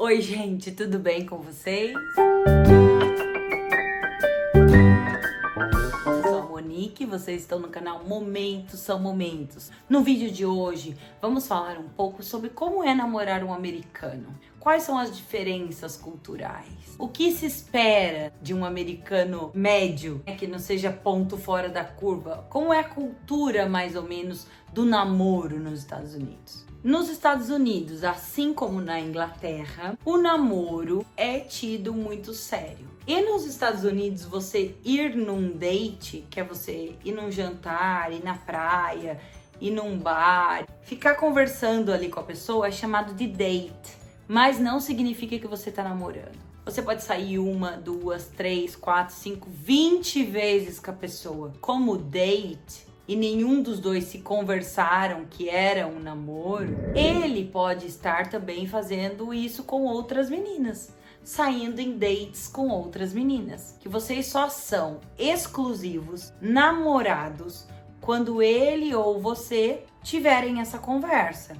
Oi, gente, tudo bem com vocês? Eu sou a Monique, vocês estão no canal Momentos São Momentos. No vídeo de hoje, vamos falar um pouco sobre como é namorar um americano. Quais são as diferenças culturais? O que se espera de um americano médio, que não seja ponto fora da curva? Como é a cultura, mais ou menos, do namoro nos Estados Unidos? Nos Estados Unidos, assim como na Inglaterra, o namoro é tido muito sério. E nos Estados Unidos, você ir num date, que é você ir num jantar, ir na praia, ir num bar, ficar conversando ali com a pessoa é chamado de date, mas não significa que você tá namorando. Você pode sair 1, 2, 3, 4, 5, 20 vezes com a pessoa como date, e nenhum dos dois se conversaram que era um namoro, ele pode estar também fazendo isso com outras meninas, saindo em dates com outras meninas, que vocês só são exclusivos, namorados, quando ele ou você tiverem essa conversa.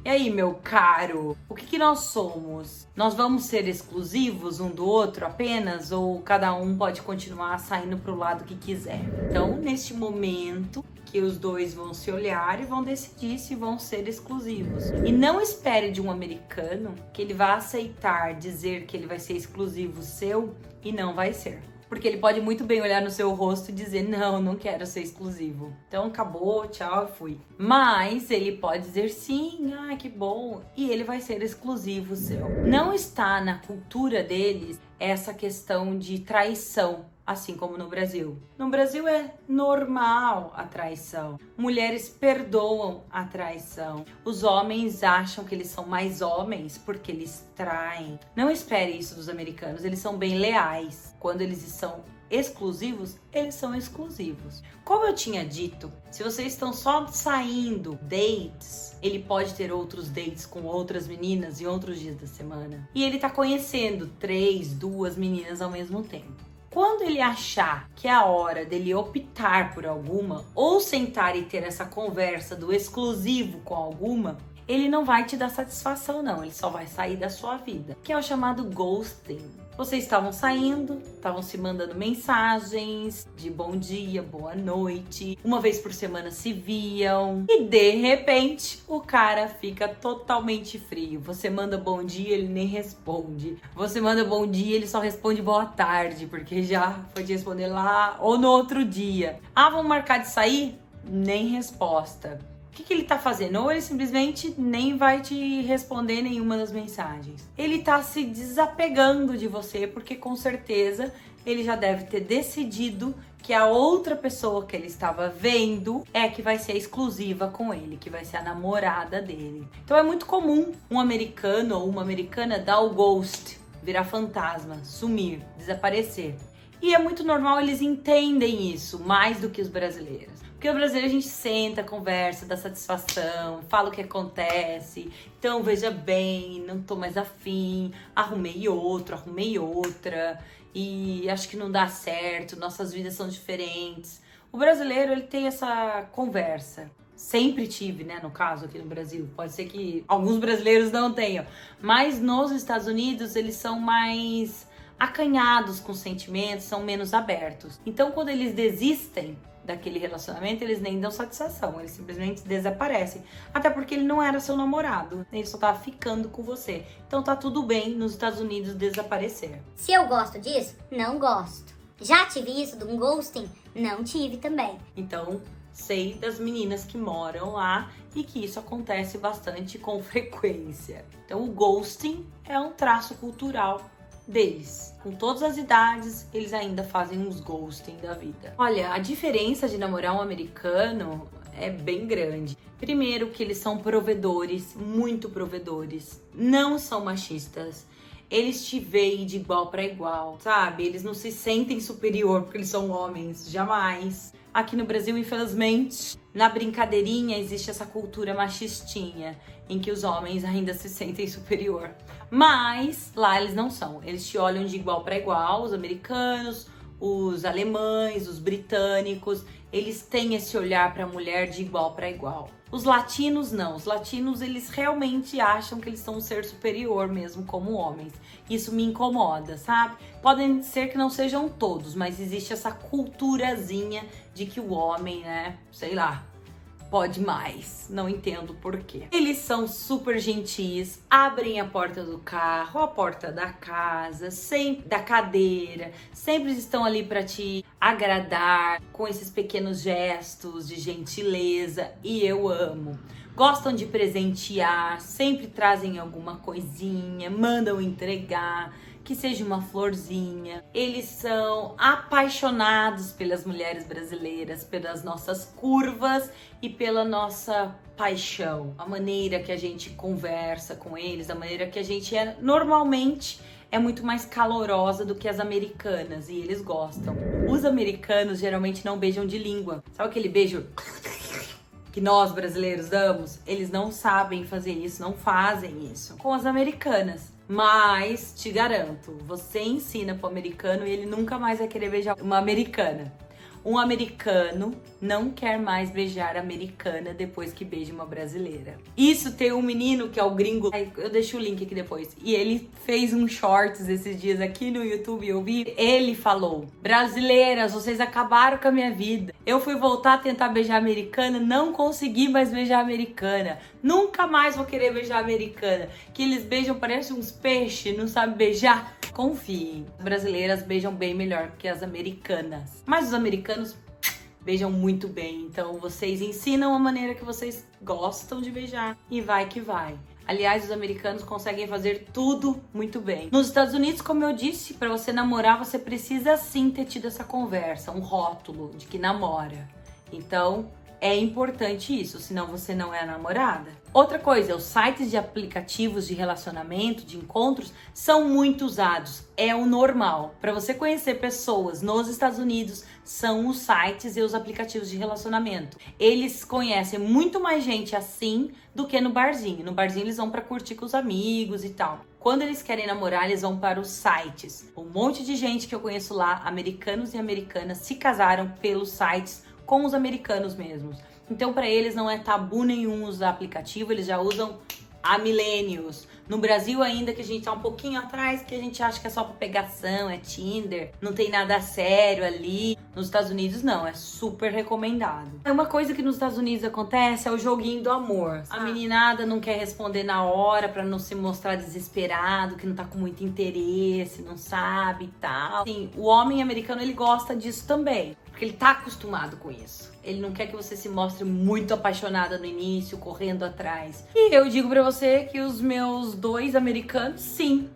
E aí, meu caro, o que nós somos? Nós vamos ser exclusivos um do outro apenas? Ou cada um pode continuar saindo pro lado que quiser? Então, neste momento que os dois vão se olhar e vão decidir se vão ser exclusivos. E não espere de um americano que ele vá aceitar dizer que ele vai ser exclusivo seu e não vai ser. Porque ele pode muito bem olhar no seu rosto e dizer, não quero ser exclusivo. Então acabou, tchau, fui. Mas ele pode dizer sim, que bom. E ele vai ser exclusivo seu. Não está na cultura deles essa questão de traição, assim como no Brasil. No Brasil é normal a traição. Mulheres perdoam a traição. Os homens acham que eles são mais homens porque eles traem. Não espere isso dos americanos, eles são bem leais. Quando eles são exclusivos, eles são exclusivos. Como eu tinha dito, se vocês estão só saindo dates, ele pode ter outros dates com outras meninas em outros dias da semana. E ele tá conhecendo 3, 2 meninas ao mesmo tempo. Quando ele achar que é a hora dele optar por alguma, ou sentar e ter essa conversa do exclusivo com alguma, ele não vai te dar satisfação não, ele só vai sair da sua vida, que é o chamado ghosting. Vocês estavam saindo, estavam se mandando mensagens de bom dia, boa noite, uma vez por semana se viam e de repente o cara fica totalmente frio. Você manda bom dia, ele nem responde. Você manda bom dia, ele só responde boa tarde, porque já foi te responder lá ou no outro dia. Vamos marcar de sair? Nem resposta. O que ele tá fazendo? Ou ele simplesmente nem vai te responder nenhuma das mensagens. Ele tá se desapegando de você, porque com certeza ele já deve ter decidido que a outra pessoa que ele estava vendo é que vai ser exclusiva com ele, que vai ser a namorada dele. Então é muito comum um americano ou uma americana dar o ghost, virar fantasma, sumir, desaparecer. E é muito normal, eles entendem isso mais do que os brasileiros. Porque o brasileiro a gente senta, conversa, dá satisfação, fala o que acontece. Então veja bem, não tô mais afim, arrumei outra e acho que não dá certo, nossas vidas são diferentes. O brasileiro, ele tem essa conversa. Sempre tive, né, no caso aqui no Brasil. Pode ser que alguns brasileiros não tenham. Mas nos Estados Unidos eles são mais acanhados com sentimentos, são menos abertos. Então quando eles desistem daquele relacionamento, eles nem dão satisfação, eles simplesmente desaparecem. Até porque ele não era seu namorado, ele só tava ficando com você. Então tá tudo bem nos Estados Unidos desaparecer. Se eu gosto disso, não gosto. Já tive isso de um ghosting? Não tive também. Então, sei das meninas que moram lá e que isso acontece bastante com frequência. Então, o ghosting é um traço cultural deles. Com todas as idades, eles ainda fazem uns ghosting da vida. Olha, a diferença de namorar um americano é bem grande. Primeiro que eles são provedores, muito provedores. Não são machistas. Eles te veem de igual para igual, sabe? Eles não se sentem superior porque eles são homens, jamais. Aqui no Brasil, infelizmente, na brincadeirinha existe essa cultura machistinha, em que os homens ainda se sentem superior. Mas lá eles não são. Eles te olham de igual para igual, os americanos, os alemães, os britânicos. Eles têm esse olhar para a mulher de igual para igual. Os latinos não. Os latinos, eles realmente acham que eles são um ser superior mesmo como homens. Isso me incomoda, sabe? Podem ser que não sejam todos, mas existe essa culturazinha de que o homem, né, sei lá, pode mais. Não entendo por quê. Eles são super gentis, abrem a porta do carro, a porta da casa, sempre da cadeira, sempre estão ali para te agradar com esses pequenos gestos de gentileza e eu amo. Gostam de presentear, sempre trazem alguma coisinha, mandam entregar, que seja uma florzinha. Eles são apaixonados pelas mulheres brasileiras, pelas nossas curvas e pela nossa paixão. A maneira que a gente conversa com eles, a maneira que a gente é normalmente é muito mais calorosa do que as americanas e eles gostam. Os americanos geralmente não beijam de língua. Sabe aquele beijo que nós brasileiros damos? Eles não sabem fazer isso, não fazem isso com as americanas. Mas te garanto, você ensina pro americano e ele nunca mais vai querer beijar uma americana. Um americano não quer mais beijar a americana depois que beija uma brasileira. Isso tem um menino que é o gringo, eu deixo o link aqui depois, e ele fez um shorts esses dias aqui no YouTube, eu vi, ele falou: brasileiras, vocês acabaram com a minha vida. Eu fui voltar a tentar beijar a americana, não consegui mais beijar a americana. Nunca mais vou querer beijar a americana. Que eles beijam, parece uns peixes, não sabem beijar. Confiem, as brasileiras beijam bem melhor que as americanas. Mas os americanos beijam muito bem. Então vocês ensinam a maneira que vocês gostam de beijar e vai que vai. Aliás, os americanos conseguem fazer tudo muito bem. Nos Estados Unidos, como eu disse, para você namorar, você precisa sim ter tido essa conversa, um rótulo de que namora. Então, é importante isso, senão você não é namorada. Outra coisa, os sites de aplicativos de relacionamento, de encontros, são muito usados. É o normal. Para você conhecer pessoas nos Estados Unidos, são os sites e os aplicativos de relacionamento. Eles conhecem muito mais gente assim do que no barzinho. No barzinho eles vão para curtir com os amigos e tal. Quando eles querem namorar, eles vão para os sites. Um monte de gente que eu conheço lá, americanos e americanas, se casaram pelos sites com os americanos mesmos. Então, para eles não é tabu nenhum usar aplicativo, eles já usam há milênios. No Brasil ainda, que a gente tá um pouquinho atrás, que a gente acha que é só pra pegação, é Tinder, não tem nada sério ali. Nos Estados Unidos não, é super recomendado. Uma coisa que nos Estados Unidos acontece é o joguinho do amor. A meninada não quer responder na hora pra não se mostrar desesperado, que não tá com muito interesse, não sabe e tal. Assim, o homem americano, ele gosta disso também, porque ele tá acostumado com isso. Ele não quer que você se mostre muito apaixonada no início, correndo atrás. E eu digo pra você que os meus 2 americanos, sim,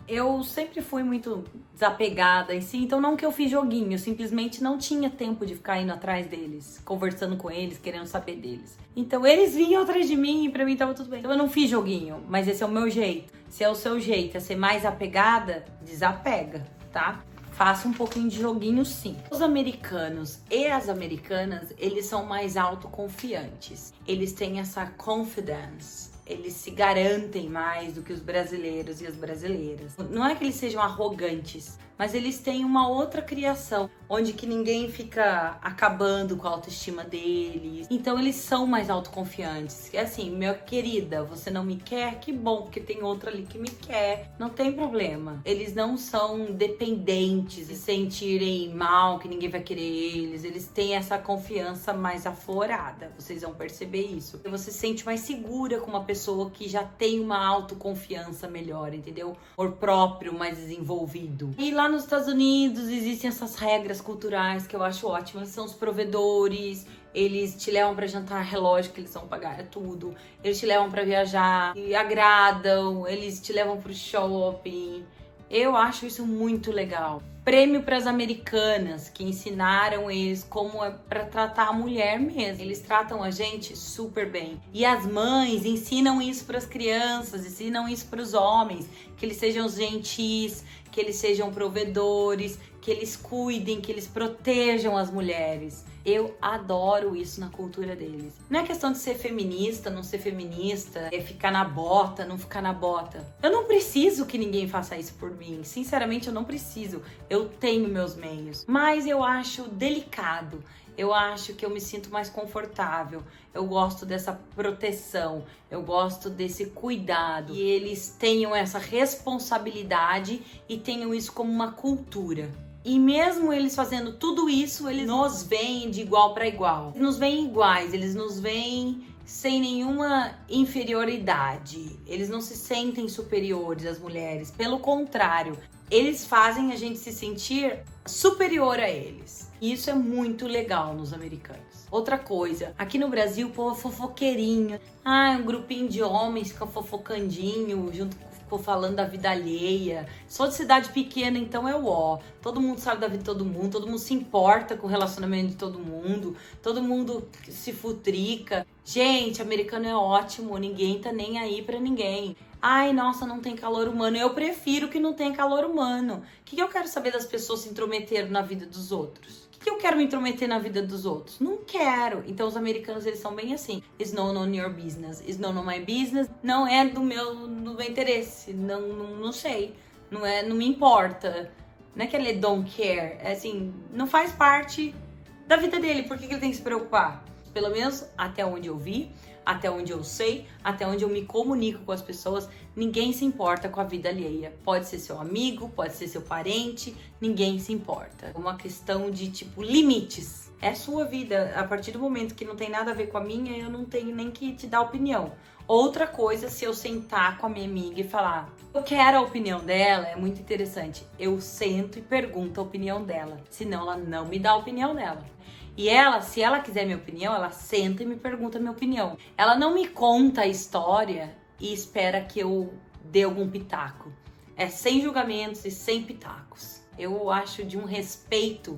eu sempre fui muito desapegada em si, então não que eu fiz joguinho, eu simplesmente não tinha tempo de ficar indo atrás deles, conversando com eles, querendo saber deles. Então eles vinham atrás de mim e pra mim tava tudo bem. Então eu não fiz joguinho, mas esse é o meu jeito. Se é o seu jeito, é ser mais apegada, desapega, tá? Faça um pouquinho de joguinho, sim. Os americanos e as americanas, eles são mais autoconfiantes. Eles têm essa confidence. Eles se garantem mais do que os brasileiros e as brasileiras. Não é que eles sejam arrogantes, mas eles têm uma outra criação, onde que ninguém fica acabando com a autoestima deles. Então eles são mais autoconfiantes. É assim, minha querida, você não me quer? Que bom, porque tem outra ali que me quer. Não tem problema. Eles não são dependentes de se sentirem mal, que ninguém vai querer eles. Eles têm essa confiança mais aflorada. Vocês vão perceber isso. Você se sente mais segura com uma pessoa que já tem uma autoconfiança melhor, entendeu? Amor próprio mais desenvolvido. E lá nos Estados Unidos existem essas regras culturais que eu acho ótimas. São os provedores, eles te levam pra jantar, relógio que eles vão pagar, é tudo. Eles te levam pra viajar, e agradam, eles te levam pro shopping. Eu acho isso muito legal. Prêmio para as americanas, que ensinaram eles como é para tratar a mulher mesmo. Eles tratam a gente super bem. E as mães ensinam isso para as crianças, ensinam isso para os homens, que eles sejam gentis, que eles sejam provedores, que eles cuidem, que eles protejam as mulheres. Eu adoro isso na cultura deles. Não é questão de ser feminista, não ser feminista, é ficar na bota, não ficar na bota. Eu não preciso que ninguém faça isso por mim. Sinceramente, eu não preciso. Eu eu tenho meus meios, mas eu acho delicado. Eu acho que eu me sinto mais confortável, eu gosto dessa proteção, eu gosto desse cuidado. E eles tenham essa responsabilidade e tenham isso como uma cultura. E mesmo eles fazendo tudo isso, eles nos veem de igual para igual. Eles nos veem iguais, eles nos veem sem nenhuma inferioridade. Eles não se sentem superiores às mulheres, pelo contrário, eles fazem a gente se sentir superior a eles. E isso é muito legal nos americanos. Outra coisa, aqui no Brasil o povo é fofoqueirinho. Um grupinho de homens fica fofocandinho, ficou falando da vida alheia. Sou de cidade pequena, então é o ó. Todo mundo sabe da vida de todo mundo se importa com o relacionamento de todo mundo se futrica. Gente, americano é ótimo, ninguém tá nem aí pra ninguém. Ai, nossa, não tem calor humano. Eu prefiro que não tenha calor humano. O que eu quero saber das pessoas se intrometerem na vida dos outros? O que eu quero me intrometer na vida dos outros? Não quero. Então os americanos, eles são bem assim. It's none of your business. It's none of my business. Não é do meu interesse. Não sei. Não me importa. Não é que ele don't care. É assim, não faz parte da vida dele. Por que ele tem que se preocupar? Pelo menos até onde eu vi, até onde eu sei, até onde eu me comunico com as pessoas, ninguém se importa com a vida alheia. Pode ser seu amigo, pode ser seu parente, ninguém se importa. É uma questão de, limites. É sua vida. A partir do momento que não tem nada a ver com a minha, eu não tenho nem que te dar opinião. Outra coisa, se eu sentar com a minha amiga e falar, eu quero a opinião dela, é muito interessante. Eu sento e pergunto a opinião dela, senão ela não me dá a opinião dela. E ela, se ela quiser minha opinião, ela senta e me pergunta a minha opinião. Ela não me conta a história e espera que eu dê algum pitaco. É sem julgamentos e sem pitacos. Eu acho de um respeito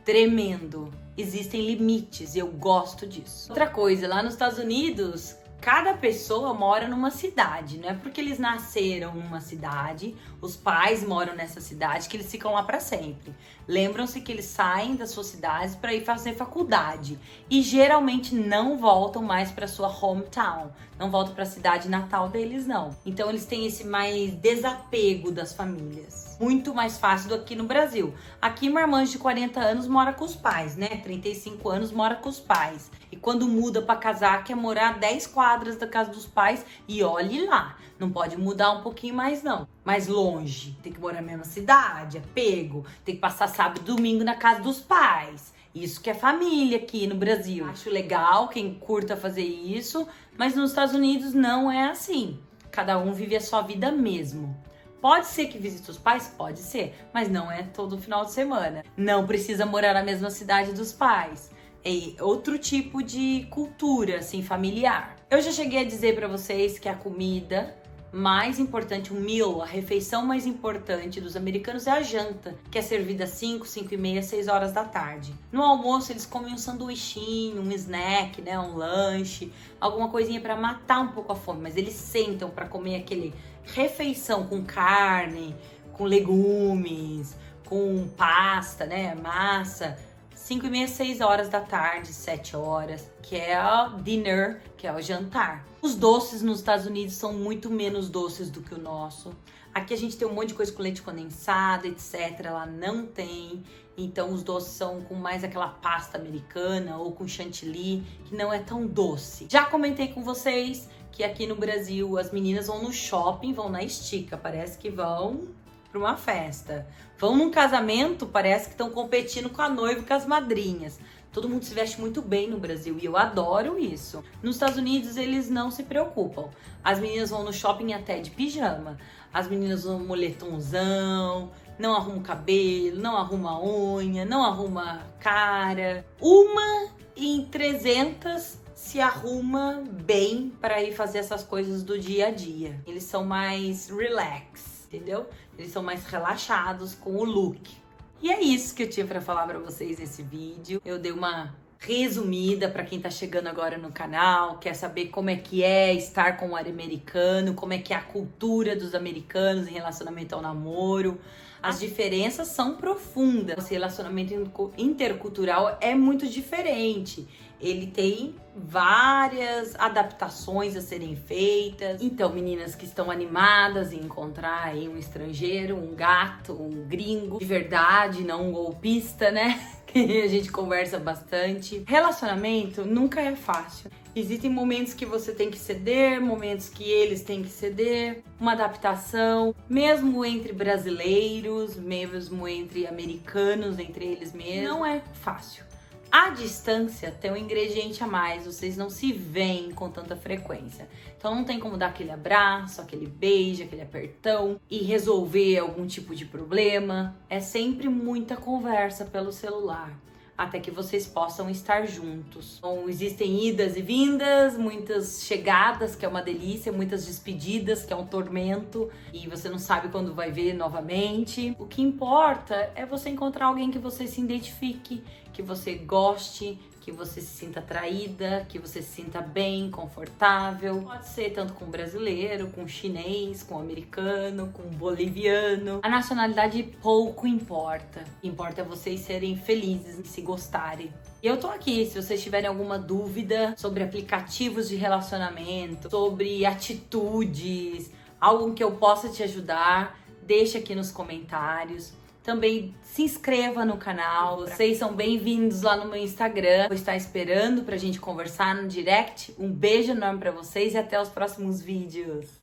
tremendo. Existem limites e eu gosto disso. Outra coisa, lá nos Estados Unidos, cada pessoa mora numa cidade. Não é porque eles nasceram numa cidade, os pais moram nessa cidade, que eles ficam lá para sempre. Lembram-se que eles saem das suas cidades para ir fazer faculdade e geralmente não voltam mais para sua hometown, não voltam para a cidade natal deles, não. Então eles têm esse mais desapego das famílias. Muito mais fácil do que aqui no Brasil. Aqui, marmanjo de 40 anos mora com os pais, né? 35 anos mora com os pais. E quando muda para casar, quer morar 10 quadras da casa dos pais e olhe lá. Não pode mudar um pouquinho mais, não. Mais longe. Tem que morar na mesma cidade, apego. Tem que passar sábado e domingo na casa dos pais. Isso que é família aqui no Brasil. Acho legal quem curta fazer isso, mas nos Estados Unidos não é assim. Cada um vive a sua vida mesmo. Pode ser que visite os pais? Pode ser, mas não é todo final de semana. Não precisa morar na mesma cidade dos pais. É outro tipo de cultura, assim, familiar. Eu já cheguei a dizer pra vocês que a comida mais importante, o meal, a refeição mais importante dos americanos é a janta, que é servida às 5, 5 e meia, 6 horas da tarde. No almoço eles comem um sanduichinho, um snack, né, um lanche, alguma coisinha pra matar um pouco a fome, mas eles sentam pra comer aquele refeição com carne, com legumes, com pasta, né, massa, 5 e meia, 6 horas da tarde, 7 horas, que é o dinner, que é o jantar. Os doces nos Estados Unidos são muito menos doces do que o nosso. Aqui a gente tem um monte de coisa com leite condensado, etc. Lá não tem. Então os doces são com mais aquela pasta americana ou com chantilly, que não é tão doce. Já comentei com vocês que aqui no Brasil as meninas vão no shopping, vão na estica, parece que vão para uma festa. Vão num casamento, parece que estão competindo com a noiva e com as madrinhas. Todo mundo se veste muito bem no Brasil e eu adoro isso. Nos Estados Unidos eles não se preocupam. As meninas vão no shopping até de pijama. As meninas vão no moletomzão, não arrumam cabelo, não arrumam unha, não arrumam cara. Uma em 300 se arruma bem para ir fazer essas coisas do dia a dia. Eles são mais relax, entendeu? Eles são mais relaxados com o look. E é isso que eu tinha para falar para vocês nesse vídeo. Eu dei uma resumida para quem tá chegando agora no canal, quer saber como é que é estar com um americano, como é que é a cultura dos americanos em relacionamento ao namoro. As diferenças são profundas. Esse relacionamento intercultural é muito diferente. Ele tem várias adaptações a serem feitas. Então, meninas que estão animadas em encontrar aí um estrangeiro, um gato, um gringo de verdade, não um golpista, né? Que a gente conversa bastante. Relacionamento nunca é fácil. Existem momentos que você tem que ceder, momentos que eles têm que ceder, uma adaptação, mesmo entre brasileiros, mesmo entre americanos, entre eles mesmos, não é fácil. A distância tem um ingrediente a mais, vocês não se veem com tanta frequência. Então não tem como dar aquele abraço, aquele beijo, aquele apertão e resolver algum tipo de problema. É sempre muita conversa pelo celular, até que vocês possam estar juntos. Então, existem idas e vindas, muitas chegadas, que é uma delícia, muitas despedidas, que é um tormento, e você não sabe quando vai ver novamente. O que importa é você encontrar alguém que você se identifique, que você goste, que você se sinta atraída, que você se sinta bem, confortável. Pode ser tanto com brasileiro, com chinês, com americano, com boliviano. A nacionalidade pouco importa. O que importa é vocês serem felizes e se gostarem. E eu tô aqui, se vocês tiverem alguma dúvida sobre aplicativos de relacionamento, sobre atitudes, algo que eu possa te ajudar, deixa aqui nos comentários. Também se inscreva no canal, vocês são bem-vindos lá no meu Instagram. Vou estar esperando pra gente conversar no direct. Um beijo enorme pra vocês e até os próximos vídeos.